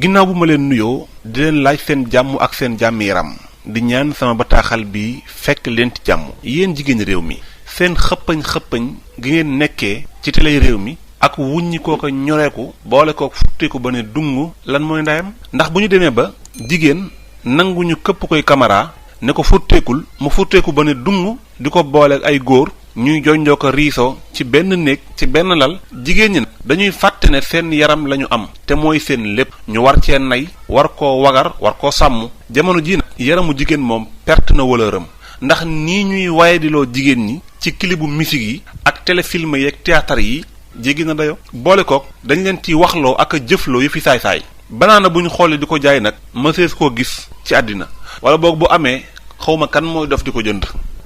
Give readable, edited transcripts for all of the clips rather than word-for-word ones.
ginnaaw bu ma leen nuyoo di leen laaj seen jàmm ak seen jàmm yaram di ñaan sama bataaxal bi fekk leen ci jàmm yéen jigéen réew mi seen xëppañ gi ngeen nekkee ci télé réew mi ak wuññi kooka ñoreeku boole kook futteeku ba ne dung lan mooy ndayam ndax bu ñu demee ba jigéen nanguñu këpp koy kamara ne ko futteekul mu futteeku ba ne dung di ko boole ay góor ñuy jonjoo ko riisoo ci benn néeg ci benn lal jigéen ñi dañuy fàtte ne seen yaram lañu am te mooy seen lépp ñu war cee nay war koo wagar war koo sàmm jamono ji nag yaramu jigéen moom perte na wëlëram ndax nii ñuy wayadiloo jigéen ñi ci kilibu musique yi ak téléfilm yeeg théâtre yi jéggi na dayo boole kook dañ leen ci waxloo ak a jëfloo yu fi saay-saay banaana bu ñu xoolee di ko jaay nag mësees koo gis ci àddina wala boog bu amee xawma kan mooy dof di ko jënd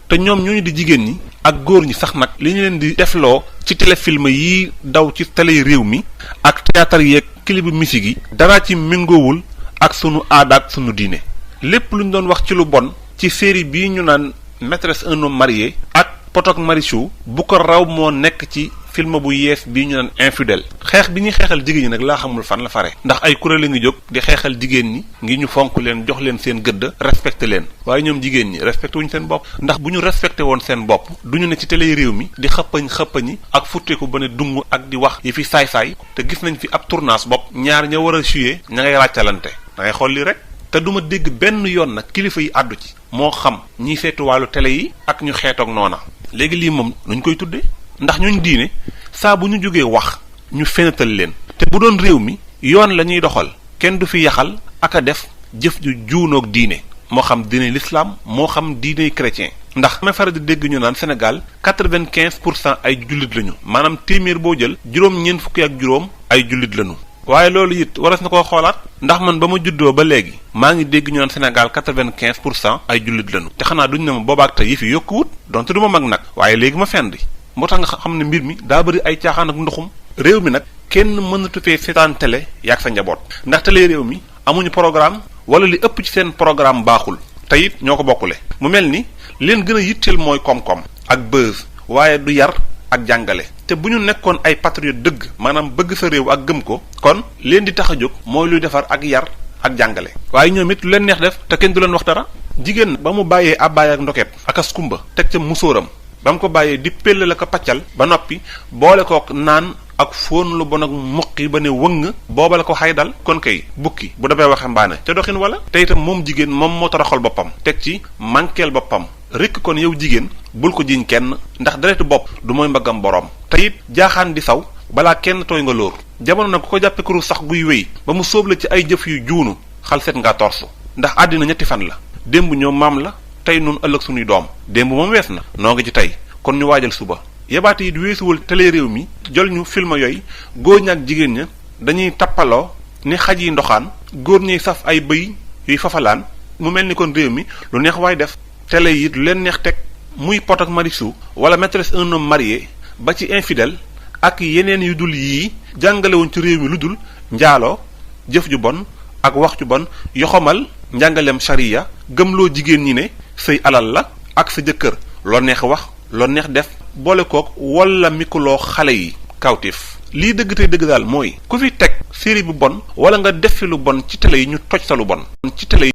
te ñoom ñooñu di jigéen ñi ak góor ñi sax nag li ñu leen di defloo ci téléfilm yi daw ci télé réew mi ak théâtre yeeg kilibu musique yi dara ci méngoowul ak sunu aada ak sunu diine lépp lu ñu doon wax ci lu bon ci série bii ñu naan maîtresse un homme marié ak Pod ak Marichou bu ko raw moo nekk ci film bu yees bii ñu naan infidèle xeex bi ñuy xeexal jigéen ñi nag laa xamul fan la fare ndax ay kuréel a ngi jóg di xeexal jigéen ñi ngir ñu fonk leen jox leen seen gëdd respecté leen waaye ñoom jigéen ñi respecté wuñu seen bopp ndax bu ñu respecté woon seen bopp duñu ne ci télé réew mi di xëppañi ak futteeku ba ne dung ak di wax yi fi saay-saay te gis nañ fi ab tournage bopp ñaar ña war a suyee ña ngay ràccalante da ngay xool li rek te duma dégg benn yoon nag kilifa yi àddu ci moo xam ñiy seetu wàllu télé yi ak ñu xeetoog noona léegi lii moom nuñ koy tuddee ndax ñuñ diine saa bu ñu jógee wax ñu fenatal leen te bu doon réew mi yoon la ñuy doxal kenn du fi yaxal ak a def jëf ju juunoog diine moo xam diine l'islam moo xam diine chrétien ndax ma faral di dégg ñu naan Sénégal 95% ay jullit lañu maanaam téeméer boo jël juróom-ñeent fukki ak juróom ay jullit lañu waaye loolu it waras na koo xoolaat ndax man ba ma juddoo ba léegi maa ngi dégg ñu naan Sénégal 95% ay jullit lañu te xanaa duñ ne ma boobaak tey yi fi yokkuwut donte du ma mag nag waaye léegi ma fendi moo tax nga xam ne mbir mi daa bëri ay caaxaan ak ndoxum réew mi nag kenn mënatu fee seetaan télé yaag sa njaboot ndax télé réew mi amuñu programme wala li ëpp ci seen programme baaxul te it ñoo ko bokkule mu mel ni leen gën a yitteel mooy koom-koom ak buzz waaye du yar ak jàngale te bu ñu nekkoon ay patriote dëgg maanaam bëgg sa réew ak gëm ko kon leen di tax a jóg mooy luy defar ak yar ak jàngale waaye ñoom it lu leen neex def te kenn du leen wax dara jigéen ba mu bàyyee abbaay ak ndoket ak askumba teg ca musóoram ba mu ko bàyyee di péll la ko paccal ba noppi boole kook naan ak fóon lu bon ak muqi ba ne wëng booba la ko xaydal kon kay bukki bu dafay waxe mbaane te doxin wala te itam moom jigéen moom moo toroxal boppam teg ci manqueel boppam rekk kon yow jigéen bul ko jiñ kenn ndax deretu bopp du mooy mbaggam boroom te it jaaxaan di saw balaa kenn tooy nga lóor jamono nag ku ko jàppe kuru sax guy wéy ba mu sóob la ci ay jëf yu juunu xal set ngaa torsu ndax àddina ñetti fan la démb ñoom maam la tey nun ëllëg suñuy doom démb moom wees na noo ngi ci tey kon ñu waajal suba yebaate yi weesuwul télé réew mi jël ñu film yooyu góor ña ak jigéen ña dañuy tappaloo ni xaj yi ndoxaan góor ñuy saf ay bëy yuy fafalaan mu mel ni kon réew mi lu neex waay def télé yi lu leen neex teg muy Pod ak Marichou wala maîtresse un homme marié ba ci infidèle ak yeneen yu dul yii jàngalewuñ ci réew mi lu dul njaaloo jëf ju bon ak wax ju bon yoxamal njàngaleem charia gëmloo jigéen ñi ne say alal la ak sa jëkkër loo neex wax loo neex def boole kook wala mikuloo xale yi kawtif lii dëgg tey dëgg daal mooy ku fi teg série bu bon wala nga def fi lu bon ci télé yi ñu toj sa lu bon ci télé yi